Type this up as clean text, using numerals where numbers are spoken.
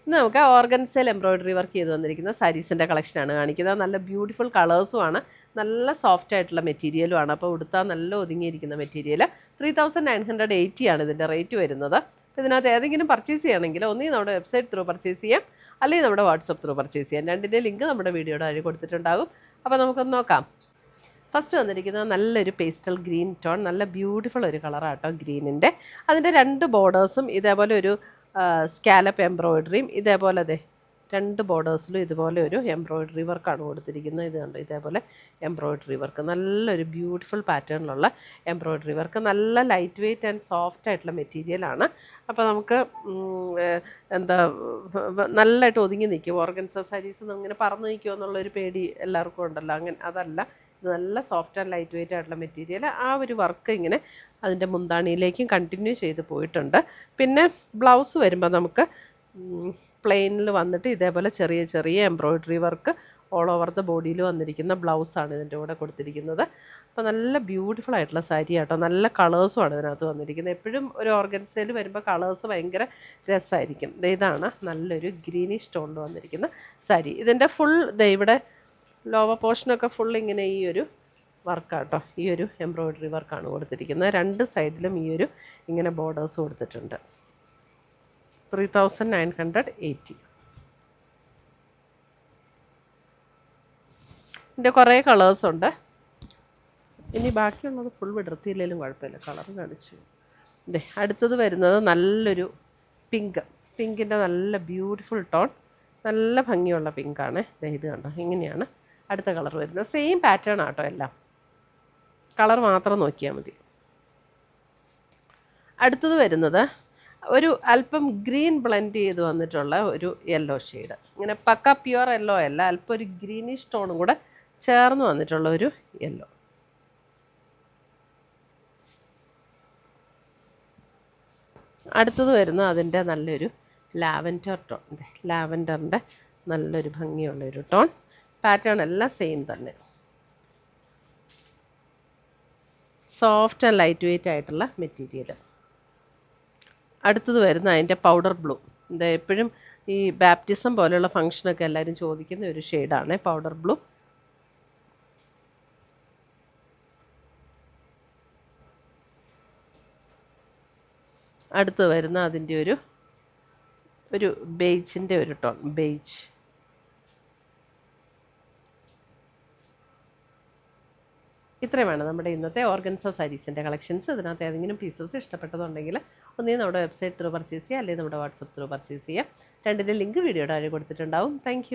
ഇന്ന് നമുക്ക് ഓർഗൻസയിൽ embroidery work ചെയ്ത് വന്നിരിക്കുന്ന സാരീസിൻ്റെ കളക്ഷനാണ് കാണിക്കുന്നത്. നല്ല ബ്യൂട്ടിഫുൾ കളേഴ്സുമാണ്, നല്ല സോഫ്റ്റ് ആയിട്ടുള്ള മെറ്റീരിയലുമാണ്. അപ്പോൾ ഉടുത്താൽ നല്ല ഒതുങ്ങിയിരിക്കുന്ന മെറ്റീരിയൽ. 3980 ആണ് ഇതിൻ്റെ റേറ്റ് വരുന്നത്. ഇതിനകത്ത് ഏതെങ്കിലും പർച്ചേസ് ചെയ്യണമെങ്കിൽ ഒന്നീ നമ്മുടെ വെബ്സൈറ്റ് ത്രൂ പർച്ചേസ് ചെയ്യാം, അല്ലെങ്കിൽ നമ്മുടെ വാട്സപ്പ് ത്രൂ പർച്ചേസ് ചെയ്യാം. രണ്ടിൻ്റെ ലിങ്ക് നമ്മുടെ വീഡിയോയുടെ താഴെ കൊടുത്തിട്ടുണ്ടാകും. അപ്പോൾ നമുക്കൊന്ന് നോക്കാം. ഫസ്റ്റ് വന്നിരിക്കുന്നത് നല്ലൊരു പേസ്റ്റൽ ഗ്രീൻ ടോൺ, നല്ല ബ്യൂട്ടിഫുൾ ഒരു കളറാട്ടോ ഗ്രീനിൻ്റെ. അതിൻ്റെ രണ്ട് ബോർഡേഴ്സും ഇതേപോലെ ഒരു സ്കാലപ്പ് എംബ്രോയിഡറിയും, ഇതേപോലെ അതെ രണ്ട് ബോർഡേഴ്സിലും ഇതുപോലെ ഒരു എംബ്രോയിഡറി വർക്കാണ് കൊടുത്തിരിക്കുന്നത്. ഇത് കണ്ടോ, ഇതേപോലെ എംബ്രോയിഡറി വർക്ക്, നല്ലൊരു ബ്യൂട്ടിഫുൾ പാറ്റേണിലുള്ള എംബ്രോയിഡറി വർക്ക്, നല്ല ലൈറ്റ് വെയ്റ്റ് ആൻഡ് സോഫ്റ്റ് ആയിട്ടുള്ള മെറ്റീരിയലാണ്. അപ്പോൾ നമുക്ക് എന്താ നല്ലതായിട്ട് ഒതുങ്ങി നിൽക്കും. ഓർഗൻസ സാരീസ് ഇങ്ങനെ പറന്ന് നിൽക്കുമോ എന്നുള്ളൊരു പേടി എല്ലാവർക്കും ഉണ്ടല്ലോ, അങ്ങനെ അതല്ല. ഇത് നല്ല സോഫ്റ്റ് ആൻഡ് ലൈറ്റ് വെയ്റ്റ് ആയിട്ടുള്ള മെറ്റീരിയൽ. ആ ഒരു വർക്ക് ഇങ്ങനെ അതിൻ്റെ മുന്താണിയിലേക്കും കണ്ടിന്യൂ ചെയ്ത് പോയിട്ടുണ്ട്. പിന്നെ ബ്ലൗസ് വരുമ്പോൾ നമുക്ക് പ്ലെയിനിൽ വന്നിട്ട് ഇതേപോലെ ചെറിയ ചെറിയ embroidery work all over the ബോഡിയിൽ വന്നിരിക്കുന്ന ബ്ലൗസാണ് ഇതിൻ്റെ കൂടെ കൊടുത്തിരിക്കുന്നത്. അപ്പോൾ നല്ല ബ്യൂട്ടിഫുൾ ആയിട്ടുള്ള സാരി ആട്ടോ, നല്ല കളേഴ്സുമാണ് ഇതിനകത്ത് വന്നിരിക്കുന്നത്. എപ്പോഴും ഒരു ഓർഗൻസയിൽ വരുമ്പോൾ കളേഴ്സ് ഭയങ്കര രസമായിരിക്കും. ഇതാണ് നല്ലൊരു ഗ്രീനിഷ് ടോണിൽ വന്നിരിക്കുന്ന സാരി. ഇതിൻ്റെ ഫുൾ ഇവിടെ ലോവർ പോർഷനൊക്കെ ഫുൾ ഇങ്ങനെ ഈ ഒരു വർക്കാട്ടോ, ഈ ഒരു എംബ്രോയിഡറി വർക്കാണ് കൊടുത്തിരിക്കുന്നത്. രണ്ട് സൈഡിലും ഈ ഒരു ഇങ്ങനെ ബോർഡേഴ്സ് കൊടുത്തിട്ടുണ്ട്. 3980. ഇതിൻ്റെ കുറേ കളേഴ്സുണ്ട്. ഇനി ബാക്കിയുള്ളത് ഫുൾ വിടർത്തിയില്ലെങ്കിലും കുഴപ്പമില്ല, കളർ കാണിച്ചു. ഇതേ അടുത്തത് വരുന്നത് നല്ലൊരു പിങ്കിൻ്റെ നല്ല ബ്യൂട്ടിഫുൾ ടോൺ, നല്ല ഭംഗിയുള്ള പിങ്കാണ്. ഇത് കണ്ടോ, ഇങ്ങനെയാണ് അടുത്ത കളർ വരുന്നത്. സെയിം പാറ്റേൺ ആട്ടോ, എല്ലാം കളർ മാത്രം നോക്കിയാൽ മതി. അടുത്തത് വരുന്നത് ഒരു അല്പം ഗ്രീൻ ബ്ലെൻഡ് ചെയ്ത് വന്നിട്ടുള്ള ഒരു യെല്ലോ ഷെയ്ഡ്, ഇങ്ങനെ പക്ക പ്യുവർ യെല്ലോ അല്ല, അല്പം ഒരു ഗ്രീനിഷ് ടോണും കൂടെ ചേർന്ന് വന്നിട്ടുള്ള ഒരു യെല്ലോ. അടുത്തത് വരുന്നത് അതിൻ്റെ നല്ലൊരു ലാവൻഡർ ടോൺ, ലാവൻഡറിൻ്റെ നല്ലൊരു ഭംഗിയുള്ളൊരു ടോൺ. പാറ്റേൺ എല്ലാം സെയിം തന്നെ, സോഫ്റ്റ് ആൻഡ് ലൈറ്റ് വെയ്റ്റ് ആയിട്ടുള്ള മെറ്റീരിയൽ. അടുത്തത് വരുന്ന അതിൻ്റെ പൗഡർ ബ്ലൂ. ഇത് എപ്പോഴും ഈ ബാപ്റ്റിസം പോലെയുള്ള ഫങ്ഷനൊക്കെ എല്ലാവരും ചോദിക്കുന്ന ഒരു ഷെയ്ഡാണ് പൗഡർ ബ്ലൂ. അടുത്ത് വരുന്ന അതിൻ്റെ ഒരു ബേജിൻ്റെ ഒരു ടോൺ, ബേജ്. ഇത്രയുമാണ് നമ്മുടെ ഇന്നത്തെ ഓർഗൻസ സാരീസിൻ്റെ കളക്ഷൻസ്. ഇതിനകത്ത് ഏതെങ്കിലും പീസസ് ഇഷ്ടപ്പെട്ടതുണ്ടെങ്കിൽ ഒന്നേ നമ്മുടെ വെബ്സൈറ്റ് ത്രൂ പർച്ചേസ് ചെയ്യുക, അല്ലെങ്കിൽ നമ്മുടെ വാട്സപ്പ് ത്രൂ പർച്ചേസ് ചെയ്യുക. രണ്ടിൻ്റെ ലിങ്ക് വീഡിയോയുടെ താഴെ കൊടുത്തിട്ടുണ്ടാവും. താങ്ക്